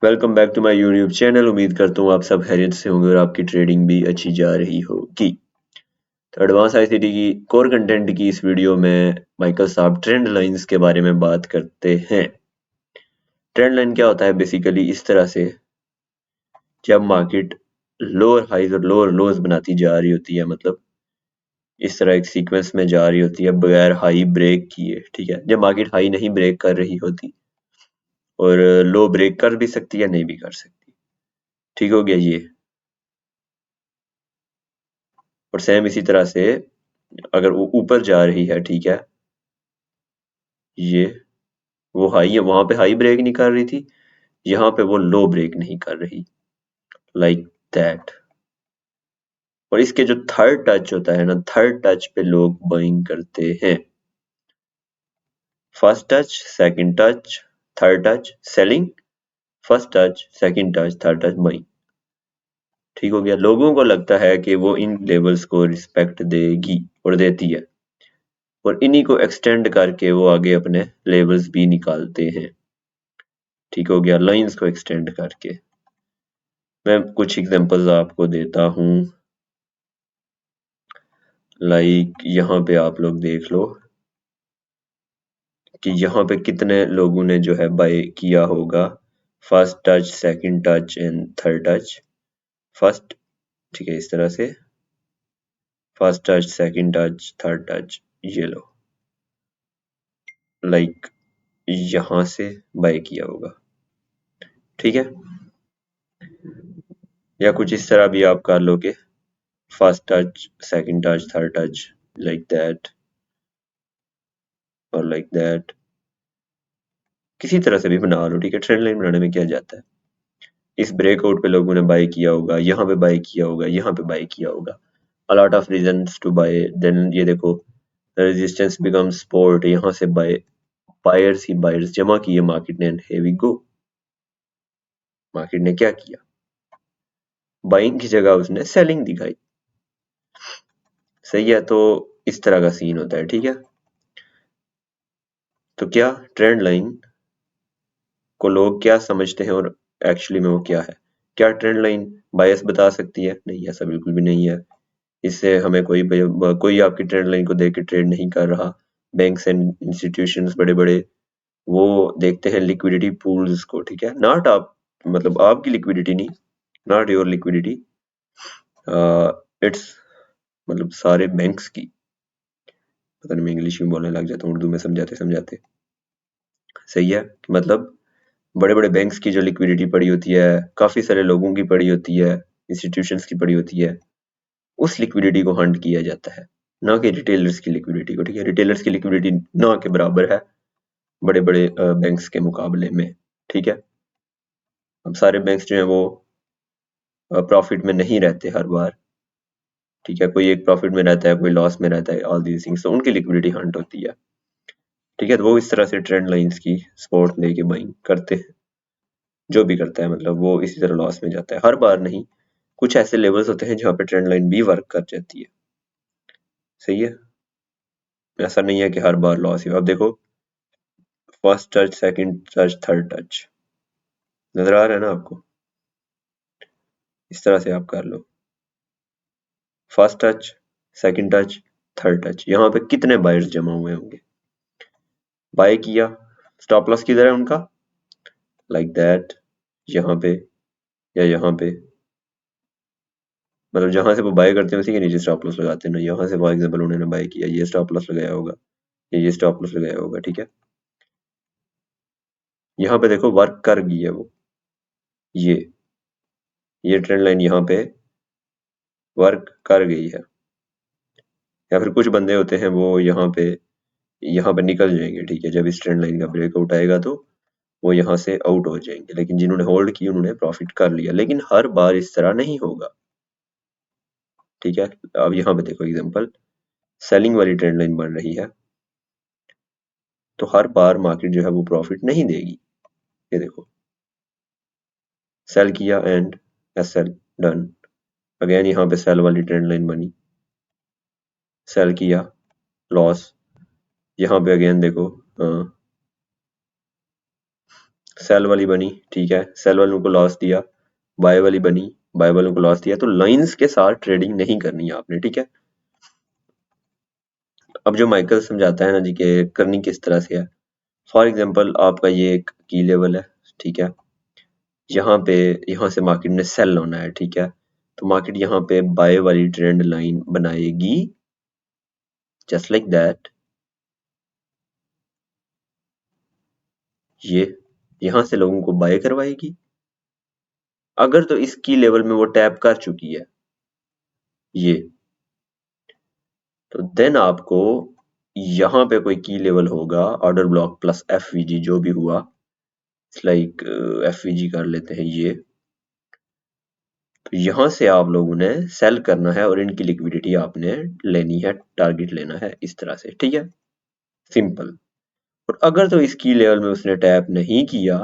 Welcome back to my YouTube channel. उम्मीद करता हूँ आप सब खैरियत से होंगे और आपकी ट्रेडिंग भी अच्छी जा रही होगी। तो एडवांस आईसीटी की कोर कंटेंट की इस वीडियो में माइकल साहब ट्रेंड लाइंस के बारे में बात करते हैं। ट्रेंड लाइन क्या होता है? बेसिकली इस तरह से, जब मार्केट लोअर हाईज और लोअर लोज बनाती जा रही होती है, मतलब इस तरह एक सीक्वेंस में जा रही होती है बगैर हाई ब्रेक किए। ठीक है, जब मार्केट हाई नहीं ब्रेक कर रही होती और लो ब्रेक कर भी सकती है, नहीं भी कर सकती। ठीक हो गया ये। और सेम इसी तरह से अगर वो ऊपर जा रही है, ठीक है, ये वो हाई है, वहां पे हाई ब्रेक नहीं कर रही थी, यहाँ पे वो लो ब्रेक नहीं कर रही, लाइक दैट। और इसके जो थर्ड टच होता है ना, थर्ड टच पे लोग बाइंग करते हैं। First touch, second touch, third touch selling, first touch, second touch, third touch buying. ठीक हो गया। लोगों को लगता है कि वो इन लेवल्स को रिस्पेक्ट देगी और देती है, और इन्हीं को एक्सटेंड करके वो आगे अपने लेवल्स भी निकालते हैं। ठीक हो गया, लाइंस को एक्सटेंड करके। मैं कुछ एग्जांपल्स आपको देता हूँ, लाइक यहाँ पे आप लोग देख लो कि यहाँ पे कितने लोगों ने जो है बाय किया होगा। First touch, second touch and third touch. First, ठीक है, इस तरह से first touch, second touch, third touch, ये लो, लाइक यहाँ से बाय किया होगा। ठीक है, या कुछ इस तरह भी आप कर लो कि first touch, second touch, third touch, like that और लाइक दैट, किसी तरह से भी बना लो। ठीक है, ट्रेंड लाइन बनाने में क्या जाता है। इस ब्रेकआउट पे लोगों ने बाय किया होगा, यहाँ पे बाय किया होगा, यहाँ पे बाय किया होगा। A lot of reasons to buy. Then ये देखो, रेजिस्टेंस बिकम सपोर्ट, यहाँ से बाय, बायर्स ही बायर्स जमा किए मार्केट ने, and here we go. Market ने क्या किया? बाइंग की जगह उसने सेलिंग दिखाई। सही है, तो इस तरह का सीन होता है। ठीक है, तो क्या ट्रेंड लाइन को लोग क्या समझते हैं और एक्चुअली में वो क्या है? क्या ट्रेंड लाइन बायस बता सकती है? नहीं, ऐसा बिल्कुल भी नहीं है। इससे हमें कोई आपकी ट्रेंड लाइन को देख के ट्रेड नहीं कर रहा। बैंक्स एंड इंस्टीट्यूशंस बड़े बड़े, वो देखते हैं लिक्विडिटी पूल्स को। ठीक है, नॉट आप, मतलब आपकी लिक्विडिटी नहीं, नॉट योर लिक्विडिटी, इट्स, मतलब सारे बैंक्स की। पता नहीं, मैं इंग्लिश में बोलने लग जाता हूँ उर्दू में समझाते समझाते। सही है, मतलब बड़े बड़े बैंक्स की जो लिक्विडिटी पड़ी होती है, काफी सारे लोगों की पड़ी होती है, इंस्टीट्यूशंस की पड़ी होती है, उस लिक्विडिटी को हंट किया जाता है, ना कि रिटेलर्स की लिक्विडिटी को। ठीक है, रिटेलर्स की लिक्विडिटी ना के बराबर है बड़े बड़े बैंक्स के मुकाबले में। ठीक है, अब सारे बैंक्स जो हैं वो प्रॉफिट में नहीं रहते हर बार। ठीक है, कोई एक प्रॉफिट में रहता है, कोई लॉस में रहता है, ऑल दीज थिंग्स, तो उनकी लिक्विडिटी हंट होती है। ठीक है, तो वो इस तरह से ट्रेंड लाइंस की सपोर्ट लेके बाइंग करते हैं। जो भी करता है, मतलब वो इसी तरह लॉस में जाता है, हर बार नहीं। कुछ ऐसे लेवल्स होते हैं जहाँ पे ट्रेंड लाइन भी वर्क कर जाती है। सही है, ऐसा नहीं है कि हर बार लॉस ही। अब देखो, first touch, second touch, third touch, नजर आ रहा है ना आपको? इस तरह से आप कर लो, first touch, second touch, third touch, यहाँ पे कितने बायर्स जमा हुए होंगे? बाय किया, स्टॉप लॉस किधर है उनका? लाइक दैट, यहाँ पे या यहाँ पे, मतलब जहां से वो बाय करते हैं उसी के नीचे स्टॉप लॉस लगाते हैं ना। यहाँ से फॉर एग्जांपल उन्होंने बाय किया, ये स्टॉप लॉस लगाया होगा, ये स्टॉप लॉस लगाया होगा। ठीक है, यहाँ पे देखो वर्क कर गई है वो, ये ट्रेंड लाइन यहाँ पे वर्क कर गई है। या फिर कुछ बंदे होते हैं वो यहाँ पे निकल जाएंगे। ठीक है, जब इस ट्रेंड लाइन का ब्रेकआउट आएगा तो वो यहाँ से आउट हो जाएंगे, लेकिन जिन्होंने होल्ड की उन्होंने प्रॉफिट कर लिया। लेकिन हर बार इस तरह नहीं होगा। ठीक है, अब यहाँ पे देखो एग्जांपल, सेलिंग वाली ट्रेंड लाइन बन रही है, तो हर बार मार्केट जो है वो प्रॉफिट नहीं देगी। ये देखो, सेल किया एंड एसएल डन, अगेन यहाँ पे सेल वाली ट्रेंड लाइन बनी, सेल किया, लॉस, यहाँ पे अगेन देखो सेल वाली बनी, ठीक है, सेल वालों को लॉस दिया, बाय वाली बनी, बाय वालों को लॉस दिया, तो लाइंस के साथ ट्रेडिंग नहीं करनी है आपने, ठीक है। अब जो माइकल समझाता है ना जी कि करनी किस तरह से है, फॉर एग्जांपल आपका ये एक की लेवल है, ठीक है, यहाँ पे यहाँ से मार्केट ने सेल होना है, ठीक है, तो मार्केट यहाँ पे बाय वाली ट्रेंड लाइन बनाएगी, जस्ट लाइक दैट, ये यहाँ से लोगों को बाय करवाएगी। अगर तो इस की लेवल में वो टैप कर चुकी है ये, तो देन आपको यहाँ पे कोई की लेवल होगा, ऑर्डर ब्लॉक प्लस एफवीजी जो भी हुआ, लाइक एफवीजी कर लेते हैं ये, तो यहाँ से आप लोगों ने सेल करना है और इनकी लिक्विडिटी आपने लेनी है, टारगेट लेना है इस तरह से, ठीक है, सिंपल। और अगर तो इसकी लेवल में उसने टैप नहीं किया,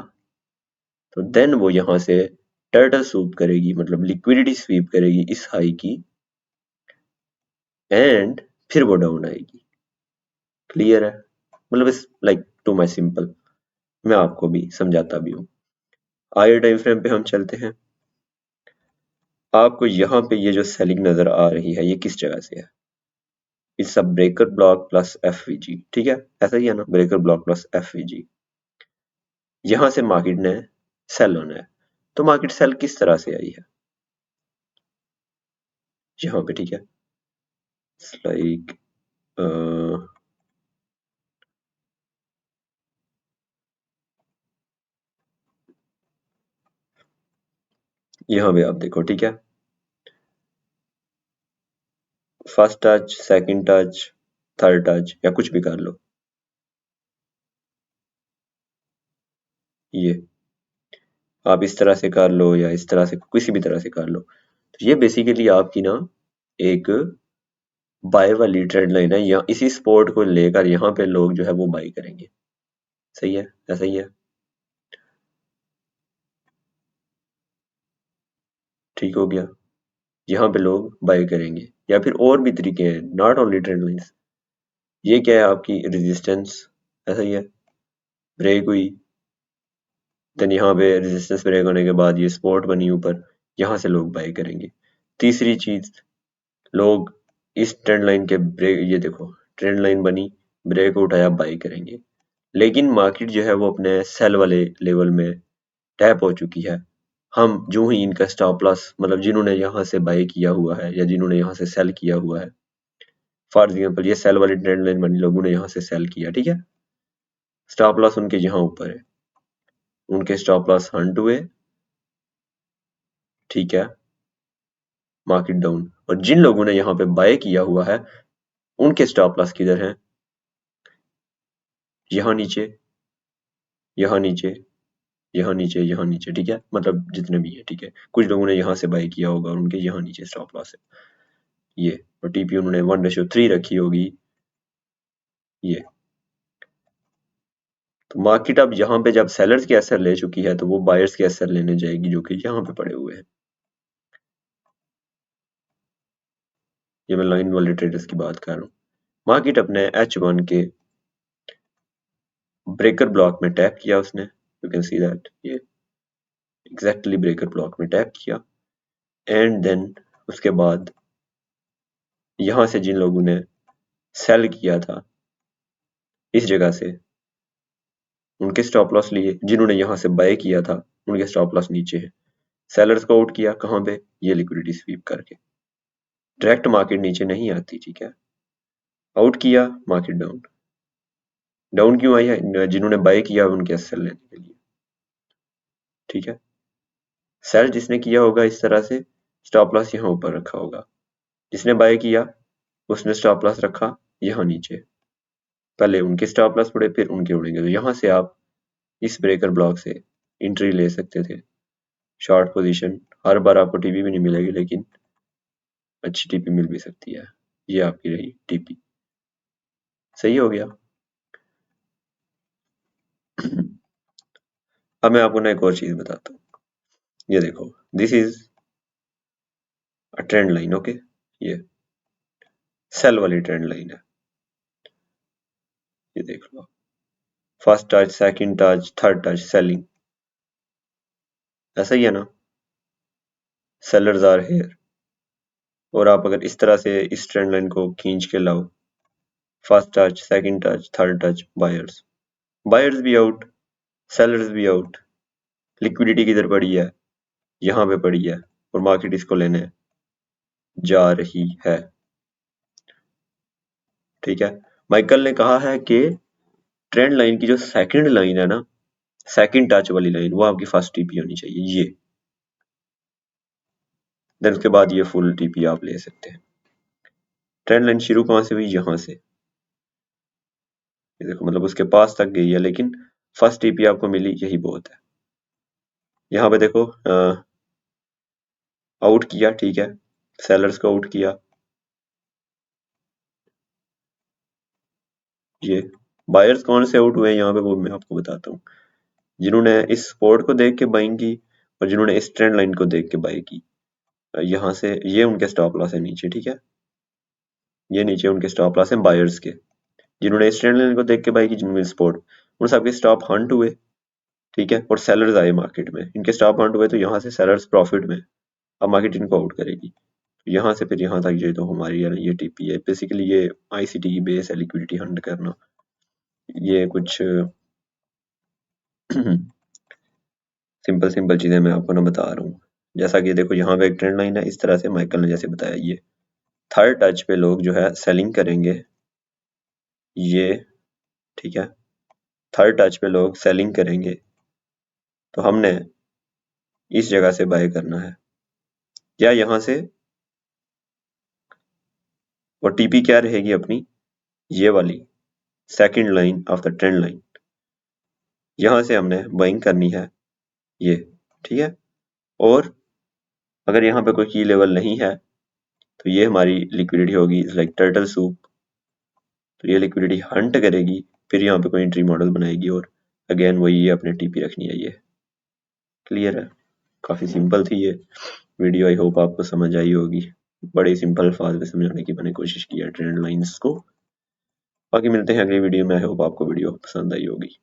तो देन वो यहाँ से टर्टल स्वीप करेगी, मतलब लिक्विडिटी स्वीप करेगी इस हाई की, एंड फिर वो डाउन आएगी। क्लियर है, मतलब इस लाइक टू माई सिंपल, मैं आपको भी समझाता भी हूँ। आगे टाइम फ्रेम पे हम चलते हैं। आपको यहाँ पे ये जो सेलिंग नजर आ रही है, ये किस जगह से है? It's a breaker block plus FVG, ठीक है, ऐसा ही है ना, ब्रेकर ब्लॉक प्लस एफवीजी। यहाँ से मार्केट ने सेल होना है, तो मार्केट सेल किस तरह से आई है? यहाँ पे, ठीक है, लाइक यहाँ पे आप देखो, ठीक है, first touch, second touch, third touch, या कुछ भी कर लो, ये आप इस तरह से कर लो या इस तरह से, किसी भी तरह से कर लो, तो ये बेसिकली आपकी ना एक बाय वाली ट्रेंड लाइन है, या इसी स्पोर्ट को लेकर यहाँ पे लोग जो है वो बाई करेंगे। सही है, ऐसा ही है, ठीक हो गया, यहाँ पे लोग बाई करेंगे, या फिर और भी तरीके हैं, नॉट ओनली ट्रेंड लाइंस। ये क्या है, आपकी रेजिस्टेंस, ऐसा ही है, ब्रेक हुई, देन यहाँ पे रेजिस्टेंस ब्रेक होने के बाद ये सपोर्ट बनी ऊपर, यहाँ से लोग बाय करेंगे। तीसरी चीज, लोग इस ट्रेंड लाइन के ब्रेक, ये देखो ट्रेंड लाइन बनी, ब्रेक उठाया, बाय करेंगे। लेकिन मार्केट जो है वो अपने सेल वाले लेवल में टैप हो चुकी है, हम जो ही इनका स्टॉप लॉस, मतलब जिन्होंने यहाँ से बाय किया हुआ है या जिन्होंने यहाँ से सेल किया हुआ है, फॉर एग्जाम्पल ये सेल वाली ट्रेंड लाइन बनी, लोगों ने यहाँ से सेल किया, ठीक है, स्टॉप लॉस उनके यहाँ ऊपर है, उनके स्टॉप लॉस हंट हुए, ठीक है, मार्केट डाउन। और जिन लोगों ने यहाँ पे बाय किया हुआ है, उनके स्टॉप लॉस किधर है? यहाँ नीचे, यहाँ नीचे, यहाँ नीचे, यहाँ नीचे, ठीक है, मतलब जितने भी है, ठीक है, कुछ लोगों ने यहाँ से बाय किया होगा और उनके यहाँ नीचे स्टॉप लॉस है ये, और टीपी उन्होंने 1:3 रखी होगी ये। तो मार्केट अब यहाँ पे जब सेलर्स के एसर ले चुकी है, तो वो बायर्स के एसर लेने जाएगी जो कि यहाँ पे पड़े हुए हैं। ये मैं लाइन वाले ट्रेडर्स की बात कर रहा हूँ। मार्केट अपने H1 के ब्रेकर ब्लॉक में टैप किया उसने, यू कैन सी दैट, ये एग्जैक्टली ब्रेकर ब्लॉक में टैप किया, एंड देन उसके बाद यहाँ से जिन लोगों ने सेल किया था इस जगह से, उनके स्टॉप लॉस लिए, जिन्होंने यहाँ से बाय किया था उनके स्टॉप लॉस नीचे है। सेलर्स को आउट किया कहाँ पे? ये लिक्विडिटी स्वीप करके, डायरेक्ट मार्केट नीचे नहीं आती, ठीक है, आउट किया, मार्केट डाउन। डाउन क्यों आई है? जिन्होंने बाय किया उनके सेल लेने के लिए, ठीक है, सेल जिसने किया होगा इस तरह से, स्टॉप लॉस यहाँ ऊपर रखा होगा, जिसने बाय किया उसने स्टॉप लॉस रखा यहाँ नीचे, पहले उनके स्टॉप लॉस उड़े फिर उनके उड़ेंगे, तो यहाँ से आप इस ब्रेकर ब्लॉक से एंट्री ले सकते थे, शॉर्ट पोजीशन। हर बार आपको टीपी भी नहीं मिलेगी, लेकिन अच्छी टीपी मिल भी सकती है। ये आपकी रही टीपी, सही हो गया। अब मैं आपको ना एक और चीज बताता हूँ, ये देखो, this is a trend line, okay, ये सेल वाली ट्रेंड लाइन है, ये देख लो, first touch, second touch, third touch, selling, ऐसा ही है ना, सेलर्स आर हेयर। और आप अगर इस तरह से इस ट्रेंड लाइन को खींच के लाओ, first touch, second touch, third touch, buyers, buyers भी आउट, सेलर्स भी आउट, लिक्विडिटी किधर पड़ी है, यहाँ पे पड़ी है, और मार्केट इसको लेने जा रही है। ठीक है, माइकल ने कहा है कि ट्रेंड लाइन की जो सेकंड लाइन है ना, सेकंड टच वाली लाइन, वो आपकी फर्स्ट टीपी होनी चाहिए, ये। देन उसके बाद ये फुल टीपी आप ले सकते हैं। ट्रेंड लाइन शुरू कहां से हुई, यहां से, ये देखो, मतलब उसके पास तक गई है, लेकिन फर्स्ट टीपी आपको मिली, यही बहुत है। यहाँ पे देखो, आउट किया, ठीक है, सेलर्स को आउट किया, ये बायर्स कौन से आउट हुए हैं यहाँ पे, वो मैं आपको बताता हूँ। जिन्होंने इस सपोर्ट को देख के बाइंग की, और जिन्होंने इस ट्रेंड लाइन को देख के बाई की, यहाँ से ये उनके स्टॉप लॉस है नीचे, ठीक है, ये नीचे उनके स्टॉप लॉस है बायर्स के। जिन्होंने इस ट्रेंड लाइन को देख के बाई की, जिन्होंने सपोर्ट, उन सबके स्टॉप हंट हुए, ठीक है, और सेलर्स आए मार्केट में, इनके स्टॉप हंट हुए, तो यहाँ से सेलर्स प्रॉफिट में, अब मार्केट इनको आउट करेगी। यहाँ से फिर यहाँ तक ये तो हमारी है, ये टीपी है, बेसिकली ये आईसीटी की बेस है, लिक्विडिटी हंट करना। ये कुछ सिंपल सिंपल चीजें मैं आपको ना बता रहा हूँ। जैसा कि देखो, यहाँ पे एक ट्रेंड लाइन है, इस तरह से माइकल ने जैसे बताया, ये थर्ड टच पे लोग जो है सेलिंग करेंगे, ये, ठीक है, थर्ड टच पे लोग सेलिंग करेंगे, तो हमने इस जगह से बाय करना है, या यहाँ से, और टीपी क्या रहेगी अपनी, ये वाली second line of the trend line, यहाँ से हमने बाइंग करनी है, ये, ठीक है। और अगर यहाँ पे कोई की लेवल नहीं है, तो ये हमारी लिक्विडिटी होगी लाइक टर्टल सूप, तो ये लिक्विडिटी हंट करेगी, फिर यहाँ पे कोई एंट्री मॉडल बनाएगी, और अगेन वही ये अपने टीपी रखनी है, ये क्लियर है। काफी सिंपल थी ये वीडियो, आई होप आपको समझ आई होगी। बड़े सिंपल अल्फाज में समझाने की मैंने कोशिश की है ट्रेंड लाइंस को। बाकी मिलते हैं अगली वीडियो में, आई होप आपको वीडियो पसंद आई होगी।